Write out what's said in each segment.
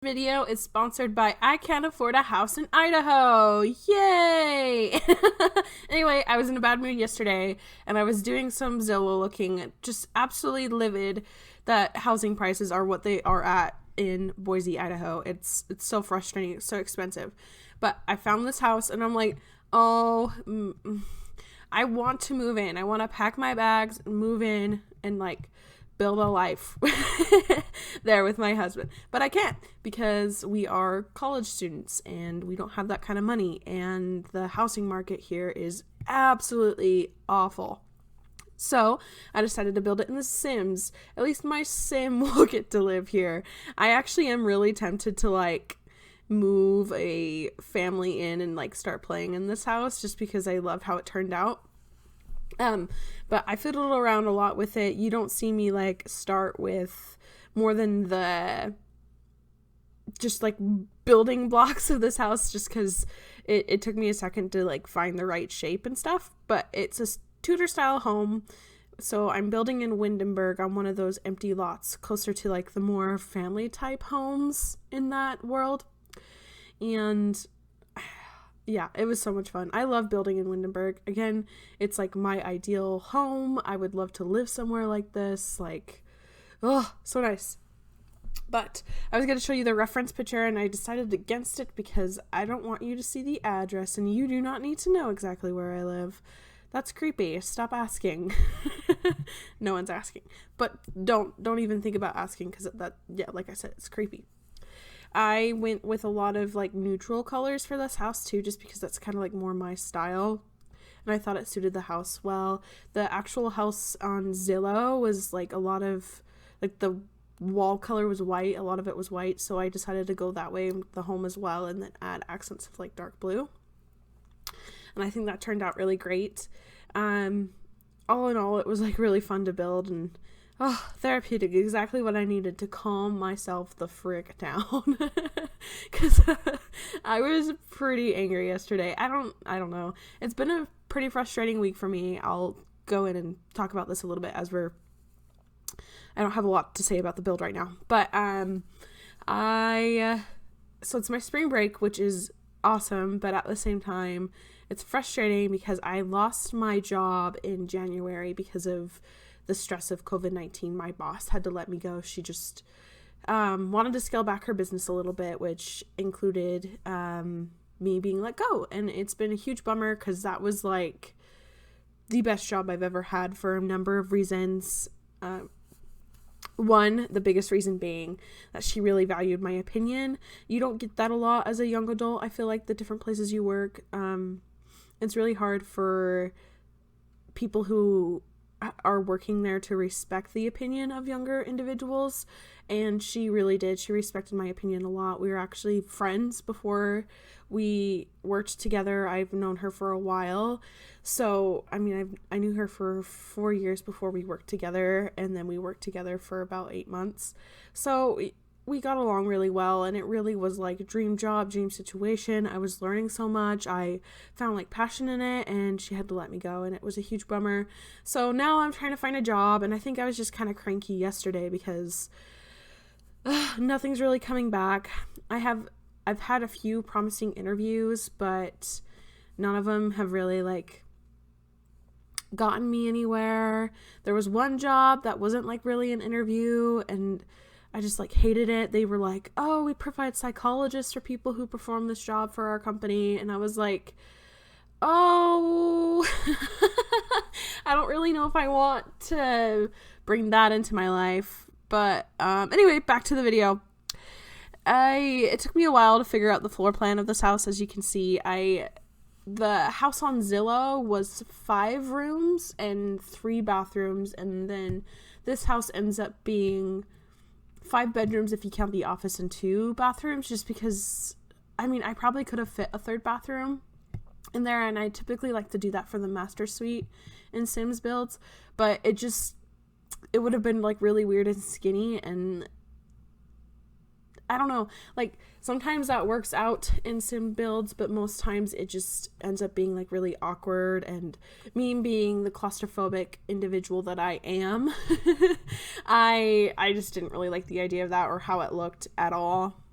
video is sponsored by I Can't Afford a House in Idaho. Yay! Anyway, I was in a bad mood yesterday and I was doing some Zillow looking, just absolutely livid that housing prices are what they are at in Boise, Idaho. It's so frustrating. It's so expensive. But I found this house and I'm like, I want to move in. I want to pack my bags and move in and like build a life there with my husband. But I can't because we are college students and we don't have that kind of money. And the housing market here is absolutely awful. So I decided to build it in The Sims. At least my sim will get to live here. I actually am really tempted to like move a family in and like start playing in this house just because I love how it turned out. But I fiddled around a lot with it. You don't see me like start with more than the just like building blocks of this house just because it took me a second to like find the right shape and stuff. But it's a Tudor style home. So I'm building in Windenburg on one of those empty lots closer to like the more family type homes in that world. And yeah, it was so much fun. I love building in Windenburg. Again, it's like my ideal home. I would love to live somewhere like this. Like, oh, so nice. But I was going to show you the reference picture and I decided against it because I don't want you to see the address and you do not need to know exactly where I live. That's creepy. Stop asking. No one's asking. But don't even think about asking because like I said, it's creepy. I went with a lot of like neutral colors for this house too, just because that's kind of like more my style. And I thought it suited the house well. The actual house on Zillow was like a lot of like the wall color was white. A lot of it was white. So I decided to go that way with the home as well and then add accents of like dark blue. And I think that turned out really great. All in all, it was like really fun to build and therapeutic, exactly what I needed to calm myself the frick down. Because I was pretty angry yesterday. I don't know. It's been a pretty frustrating week for me. I'll go in and talk about this a little bit as I don't have a lot to say about the build right now. But so it's my spring break, which is awesome, but at the same time, it's frustrating because I lost my job in January because of the stress of COVID-19. My boss had to let me go. She just wanted to scale back her business a little bit, which included me being let go. And it's been a huge bummer because that was like the best job I've ever had for a number of reasons. One, the biggest reason being that she really valued my opinion. You don't get that a lot as a young adult. I feel like the different places you work, it's really hard for people who are working there to respect the opinion of younger individuals, and she really did. She respected my opinion a lot. We were actually friends before we worked together. I've known her for a while, so I knew her for 4 years before we worked together, and then we worked together for about 8 months, so we got along really well, and it really was like a dream job, dream situation. I was learning so much. I found like passion in it, and she had to let me go, and it was a huge bummer. So now I'm trying to find a job, and I think I was just kind of cranky yesterday because nothing's really coming back. I've had a few promising interviews, but none of them have really like gotten me anywhere. There was one job that wasn't like really an interview, and I just like hated it. They were like, oh, we provide psychologists for people who perform this job for our company. And I was like, oh, I don't really know if I want to bring that into my life. But anyway, back to the video. It took me a while to figure out the floor plan of this house. As you can see, the house on Zillow was 5 rooms and 3 bathrooms. And then this house ends up being 5 bedrooms if you count the office and 2 bathrooms, just because I probably could have fit a 3rd bathroom in there, and I typically like to do that for the master suite in Sims builds, but it would have been like really weird and skinny, and I don't know, like sometimes that works out in sim builds, but most times it just ends up being like really awkward, and me being the claustrophobic individual that I am, I just didn't really like the idea of that or how it looked at all.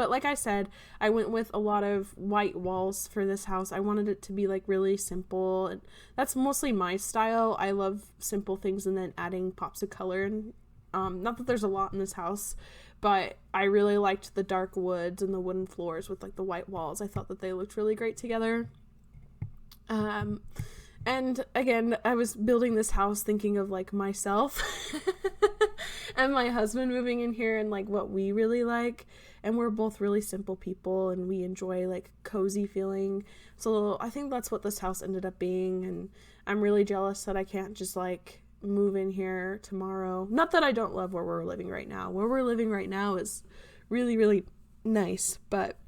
But like I said, I went with a lot of white walls for this house. I wanted it to be like really simple, and that's mostly my style. I love simple things and then adding pops of color. And not that there's a lot in this house, but I really liked the dark woods and the wooden floors with like the white walls. I thought that they looked really great together. And again, I was building this house thinking of like myself and my husband moving in here and like what we really like. And we're both really simple people and we enjoy like cozy feeling. So I think that's what this house ended up being. And I'm really jealous that I can't just like move in here tomorrow. Not that I don't love where we're living right now. Where we're living right now is really, really nice, but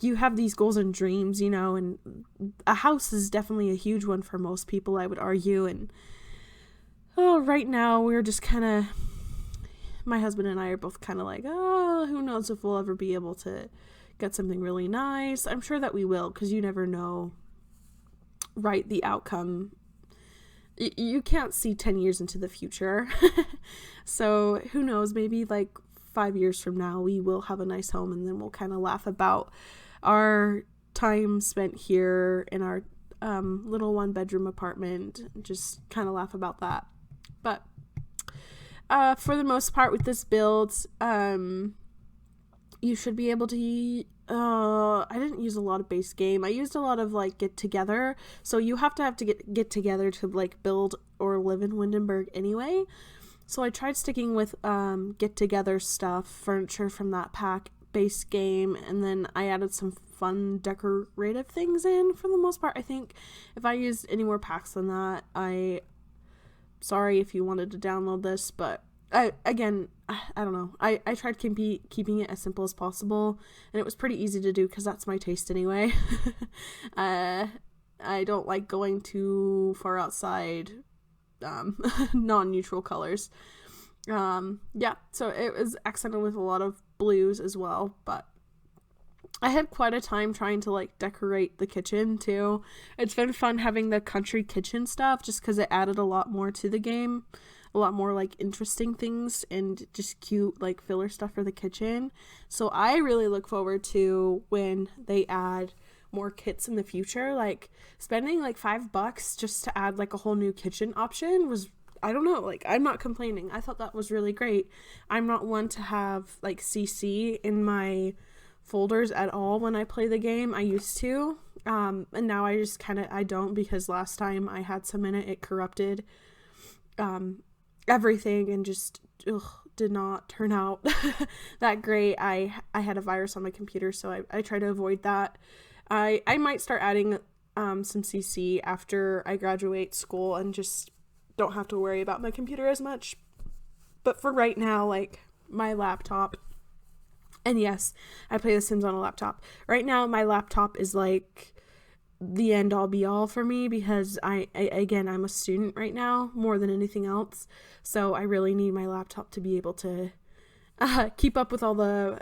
you have these goals and dreams, you know, and a house is definitely a huge one for most people, I would argue. And right now we're just kind of, my husband and I are both kind of like, who knows if we'll ever be able to get something really nice. I'm sure that we will, because you never know, right, the outcome. You can't see 10 years into the future. So who knows, maybe like 5 years from now we will have a nice home, and then we'll kind of laugh about our time spent here in our little 1-bedroom apartment, just kind of laugh about that. But for the most part with this build, you should be able to I didn't use a lot of base game. I used a lot of like get together, so you have to get together to like build or live in Windenburg anyway. So I tried sticking with get together stuff, furniture from that pack, base game, and then I added some fun decorative things in. For the most part, I think if I used any more packs than that, sorry if you wanted to download this, but I don't know. I tried keeping it as simple as possible, and it was pretty easy to do because that's my taste anyway. I don't like going too far outside non-neutral colors. So it was accented with a lot of blues as well, but I had quite a time trying to like decorate the kitchen too. It's been fun having the country kitchen stuff just because it added a lot more to the game, a lot more like interesting things and just cute like filler stuff for the kitchen. So I really look forward to when they add more kits in the future. Like spending like $5 just to add like a whole new kitchen option was, I don't know, like I'm not complaining. I thought that was really great. I'm not one to have like CC in my folders at all when I play the game. I used to, and now I just I don't, because last time I had some in it corrupted everything and just did not turn out that great. I had a virus on my computer, so I try to avoid that. I might start adding some CC after I graduate school and just don't have to worry about my computer as much. But for right now, like my laptop, and yes, I play The Sims on a laptop. Right now, my laptop is like the end all be all for me because again, I'm a student right now more than anything else. So I really need my laptop to be able to keep up with all the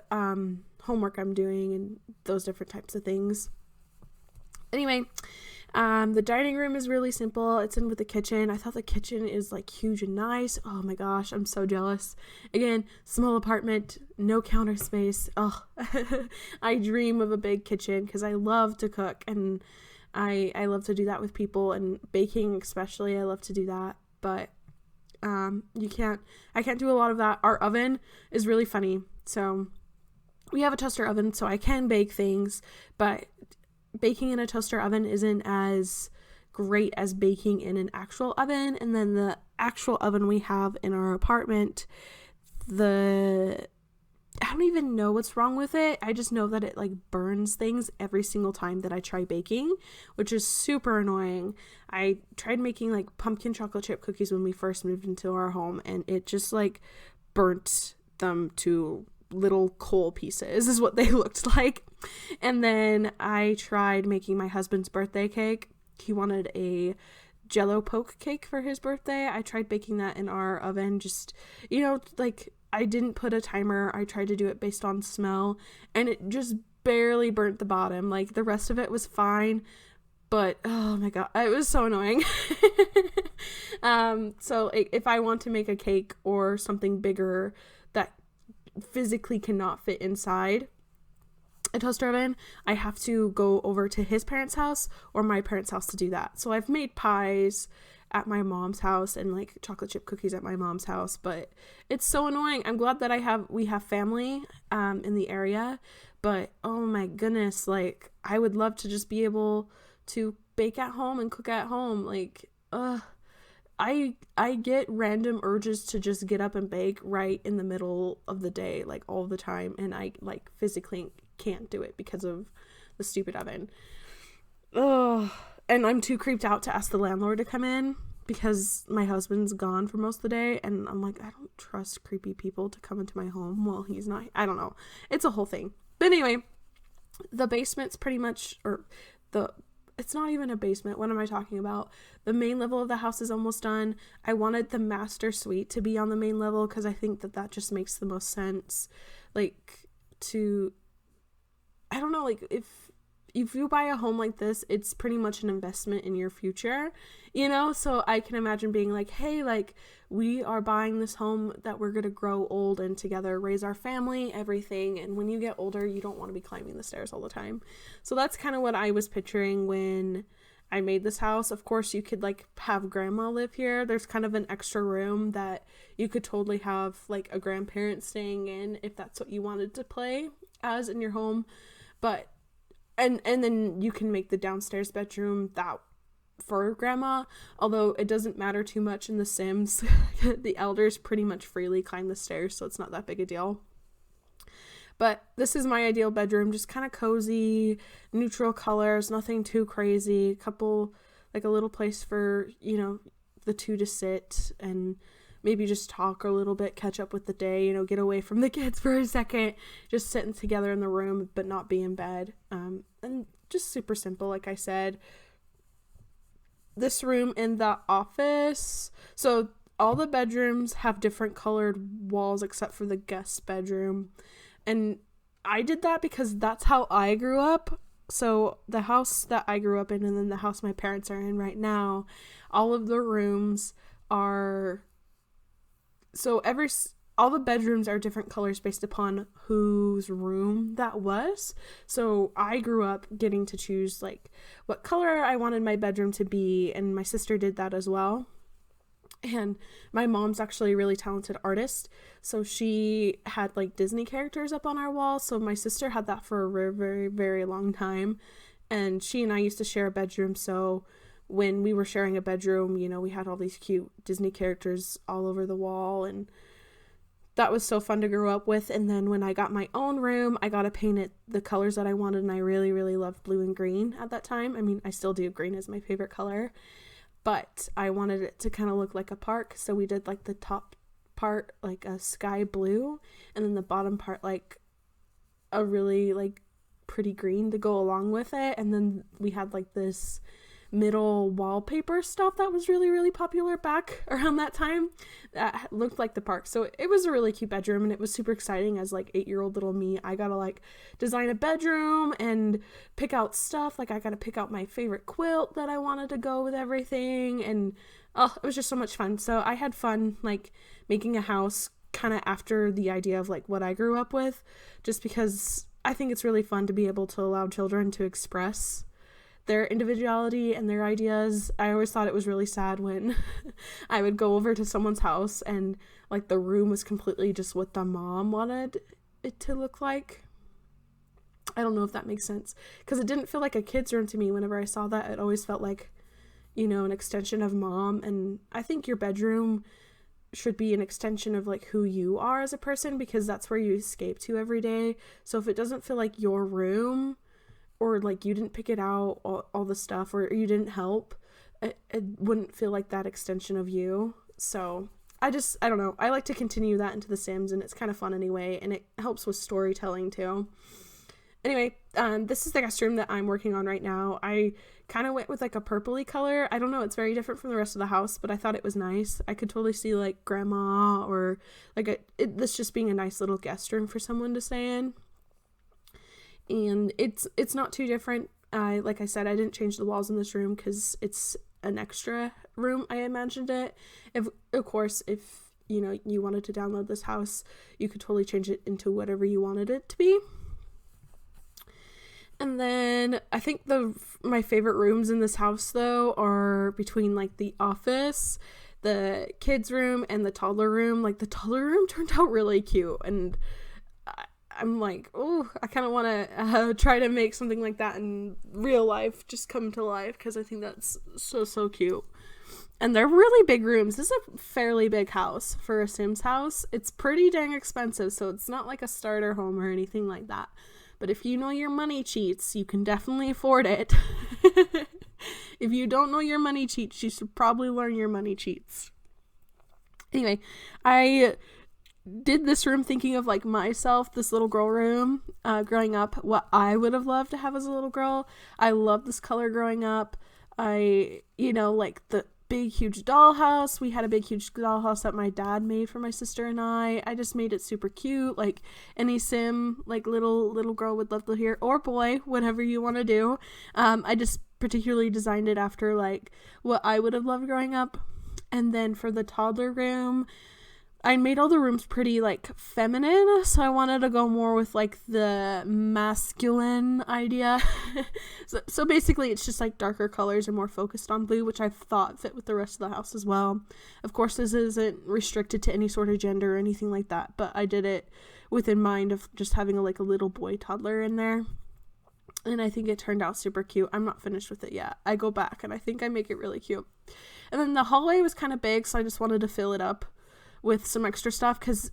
homework I'm doing and those different types of things. Anyway, the dining room is really simple. It's in with the kitchen. I thought the kitchen is like huge and nice. Oh my gosh, I'm so jealous. Again, small apartment, no counter space. Oh, I dream of a big kitchen because I love to cook and I love to do that with people, and baking especially. I love to do that, but I can't do a lot of that. Our oven is really funny. So we have a toaster oven, so I can bake things, but baking in a toaster oven isn't as great as baking in an actual oven. And then the actual oven we have in our apartment, I don't even know what's wrong with it. I just know that it like burns things every single time that I try baking, which is super annoying. I tried making like pumpkin chocolate chip cookies when we first moved into our home, and it just like burnt them to little coal pieces is what they looked like. And then I tried making my husband's birthday cake. He wanted a Jello poke cake for his birthday. I tried baking that in our oven, just, like I didn't put a timer. I tried to do it based on smell, and it just barely burnt the bottom. Like the rest of it was fine, but oh my god, it was so annoying. So if I want to make a cake or something bigger that physically cannot fit inside a toaster oven, I have to go over to his parents' house or my parents' house to do that. So I've made pies at my mom's house and like chocolate chip cookies at my mom's house, but it's so annoying. I'm glad that we have family in the area, but oh my goodness, like I would love to just be able to bake at home and cook at home. Like I get random urges to just get up and bake right in the middle of the day, like all the time, and I like physically can't do it because of the stupid oven. Ugh. And I'm too creeped out to ask the landlord to come in because my husband's gone for most of the day, and I'm like, I don't trust creepy people to come into my home while he's not. I don't know. It's a whole thing. But anyway, the basement's pretty much, it's not even a basement. What am I talking about? The main level of the house is almost done. I wanted the master suite to be on the main level because I think that just makes the most sense. Like, I don't know, like, if you buy a home like this, it's pretty much an investment in your future, you know? So I can imagine being like, hey, like, we are buying this home that we're going to grow old and together, raise our family, everything. And when you get older, you don't want to be climbing the stairs all the time. So that's kind of what I was picturing when I made this house. Of course, you could like have grandma live here. There's kind of an extra room that you could totally have like a grandparent staying in if that's what you wanted to play as in your home. But and then you can make the downstairs bedroom that for grandma, although it doesn't matter too much in The Sims. The elders pretty much freely climb the stairs, so it's not that big a deal. But this is my ideal bedroom, just kind of cozy, neutral colors, nothing too crazy, like a little place for, you know, the two to sit and maybe just talk a little bit, catch up with the day, you know, get away from the kids for a second, just sitting together in the room, but not be in bed. And just super simple, like I said. This room in the office, so all the bedrooms have different colored walls except for the guest bedroom. And I did that because that's how I grew up. So the house that I grew up in and then the house my parents are in right now, all of the rooms are... So all the bedrooms are different colors based upon whose room that was. So I grew up getting to choose like what color I wanted my bedroom to be, and my sister did that as well. And my mom's actually a really talented artist, so she had like Disney characters up on our wall. So my sister had that for a very, very, very long time, and she and I used to share a bedroom. So when we were sharing a bedroom, you know, we had all these cute Disney characters all over the wall, and that was so fun to grow up with. And then when I got my own room, I got to paint it the colors that I wanted, and I really, really loved blue and green at that time. I mean, I still do. Green is my favorite color, but I wanted it to kind of look like a park, so we did like the top part like a sky blue, and then the bottom part like a really like pretty green to go along with it. And then we had like this middle wallpaper stuff that was really, really popular back around that time that looked like the park. So it was a really cute bedroom, and it was super exciting as like 8-year-old little me. I gotta like design a bedroom and pick out stuff. Like I gotta pick out my favorite quilt that I wanted to go with everything, and it was just so much fun. So I had fun like making a house kind of after the idea of like what I grew up with, just because I think it's really fun to be able to allow children to express their individuality and their ideas. I always thought it was really sad when I would go over to someone's house and like the room was completely just what the mom wanted it to look like. I don't know if that makes sense, because it didn't feel like a kid's room to me. Whenever I saw that, it always felt like, you know, an extension of mom. And I think your bedroom should be an extension of like who you are as a person, because that's where you escape to every day. So if it doesn't feel like your room, or like you didn't pick it out, all the stuff, or you didn't help, it wouldn't feel like that extension of you. So I don't know. I like to continue that into The Sims, and it's kind of fun anyway, and it helps with storytelling too. Anyway, this is the guest room that I'm working on right now. I kind of went with like a purpley color. I don't know, it's very different from the rest of the house, but I thought it was nice. I could totally see like grandma or like this just being a nice little guest room for someone to stay in. And it's not too different. Like I said, I didn't change the walls in this room because it's an extra room. I imagined it. If you know, you wanted to download this house, you could totally change it into whatever you wanted it to be. And then I think my favorite rooms in this house though are between like the office, the kids room, and the toddler room. Like the toddler room turned out really cute, and I'm like, oh, I kind of want to try to make something like that in real life, just come to life, because I think that's so cute. And they're really big rooms. This is a fairly big house for a Sims house. It's pretty dang expensive, so it's not like a starter home or anything like that. But if you know your money cheats, you can definitely afford it. If you don't know your money cheats, you should probably learn your money cheats. Anyway, I did this room thinking of like myself, this little girl room, growing up, what I would have loved to have as a little girl. I loved this color growing up. Like the big huge dollhouse. We had a big huge dollhouse that my dad made for my sister and I just made it super cute, like any sim like little girl would love to hear, or boy, whatever you want to do. I just particularly designed it after like what I would have loved growing up. And then for the toddler room, I made all the rooms pretty like feminine, so I wanted to go more with like the masculine idea. so basically it's just like darker colors and more focused on blue, which I thought fit with the rest of the house as well. Of course, this isn't restricted to any sort of gender or anything like that, but I did it within mind of just having a little boy toddler in there. And I think it turned out super cute. I'm not finished with it yet. I go back and I think I make it really cute. And then the hallway was kind of big, so I just wanted to fill it up with some extra stuff, because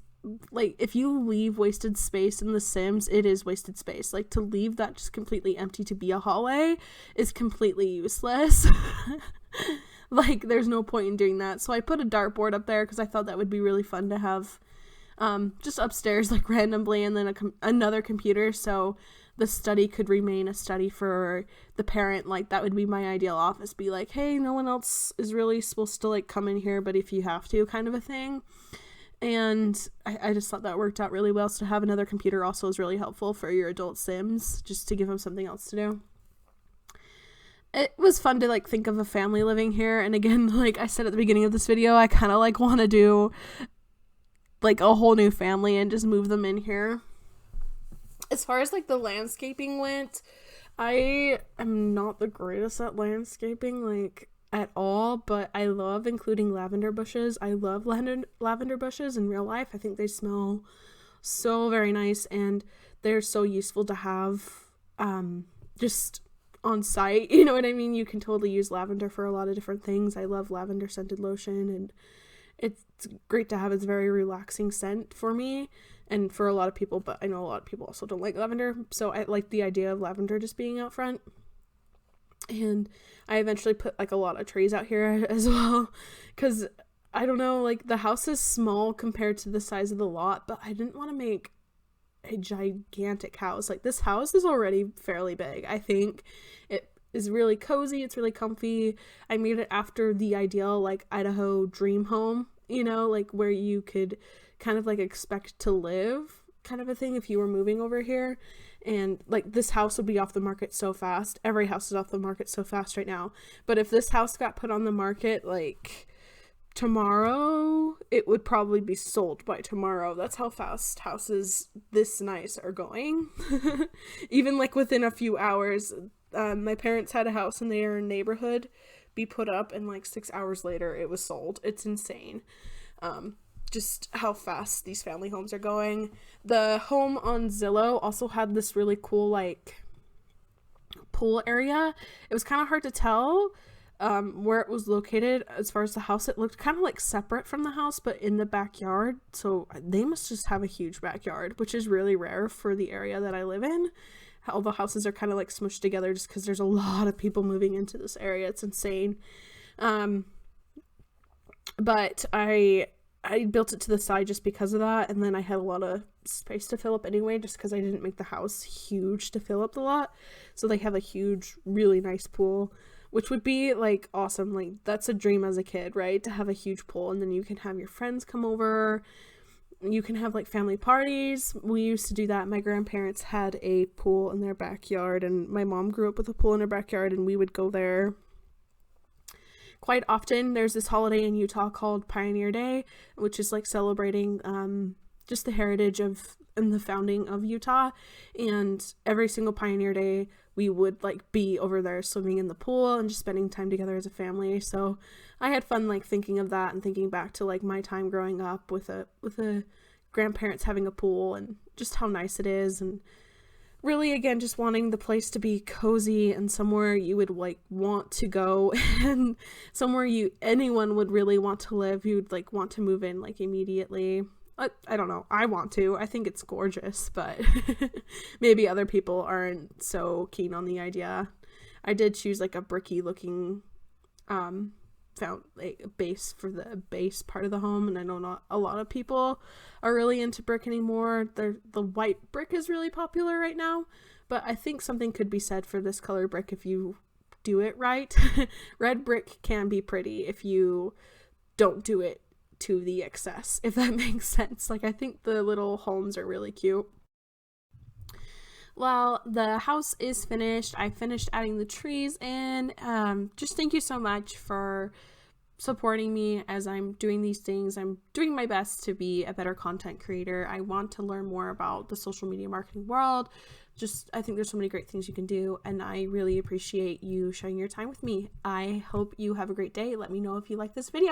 like if you leave wasted space in The Sims, it is wasted space. Like to leave that just completely empty to be a hallway is completely useless. Like there's no point in doing that. So I put a dartboard up there because I thought that would be really fun to have just upstairs like randomly, and then another computer, so the study could remain a study for the parent. Like that would be my ideal office, be like, hey, no one else is really supposed to like come in here, but if you have to, kind of a thing. And I just thought that worked out really well. So to have another computer also is really helpful for your adult Sims, just to give them something else to do. It was fun to like think of a family living here, and again, like I said at the beginning of this video, I kind of like want to do like a whole new family and just move them in here. As far as like the landscaping went, I am not the greatest at landscaping like at all, but I love including lavender bushes. I love lavender bushes in real life. I think they smell so very nice, and they're so useful to have just on site. You know what I mean? You can totally use lavender for a lot of different things. I love lavender scented lotion, and it's great to have. It's a very relaxing scent for me and for a lot of people, but I know a lot of people also don't like lavender, so I like the idea of lavender just being out front. And I eventually put like a lot of trees out here as well, because I don't know, like the house is small compared to the size of the lot, but I didn't want to make a gigantic house. Like this house is already fairly big. I think it is really cozy, it's really comfy. I made it after the ideal like Idaho dream home, you know, like where you could kind of like expect to live kind of a thing if you were moving over here. And like this house would be off the market so fast. Every house is off the market so fast right now, but if this house got put on the market like tomorrow, it would probably be sold by tomorrow. That's how fast houses this nice are going. Even like within a few hours. My parents had a house in their neighborhood be put up, and like 6 hours later it was sold. It's insane. Just how fast these family homes are going. The home on Zillow also had this really cool like pool area. It was kind of hard to tell where it was located as far as the house. It looked kind of like separate from the house, but in the backyard. So they must just have a huge backyard, which is really rare for the area that I live in. All the houses are kind of like smushed together just because there's a lot of people moving into this area. It's insane. But I built it to the side just because of that, and then I had a lot of space to fill up anyway, just because I didn't make the house huge to fill up the lot. So they have a huge, really nice pool, which would be like awesome. Like that's a dream as a kid, right? To have a huge pool, and then you can have your friends come over. You can have like family parties. We used to do that. My grandparents had a pool in their backyard, and my mom grew up with a pool in her backyard, and we would go there quite often there's this holiday in Utah called Pioneer Day, which is like celebrating just the heritage of and the founding of Utah. And every single Pioneer Day we would like be over there swimming in the pool and just spending time together as a family. So I had fun like thinking of that and thinking back to like my time growing up with a grandparents having a pool and just how nice it is, and really again just wanting the place to be cozy and somewhere you would like want to go and somewhere anyone would really want to live. You would like want to move in like immediately. I don't know. I want to. I think it's gorgeous, but maybe other people aren't so keen on the idea. I did choose like a bricky looking found like a base for the base part of the home, and I know not a lot of people are really into brick anymore. The white brick is really popular right now, but I think something could be said for this color brick if you do it right. Red brick can be pretty if you don't do it to the excess, if that makes sense. Like, I think the little homes are really cute. Well, the house is finished. I finished adding the trees in. Just thank you so much for supporting me as I'm doing these things. I'm doing my best to be a better content creator. I want to learn more about the social media marketing world. I think there's so many great things you can do, and I really appreciate you sharing your time with me. I hope you have a great day. Let me know if you like this video.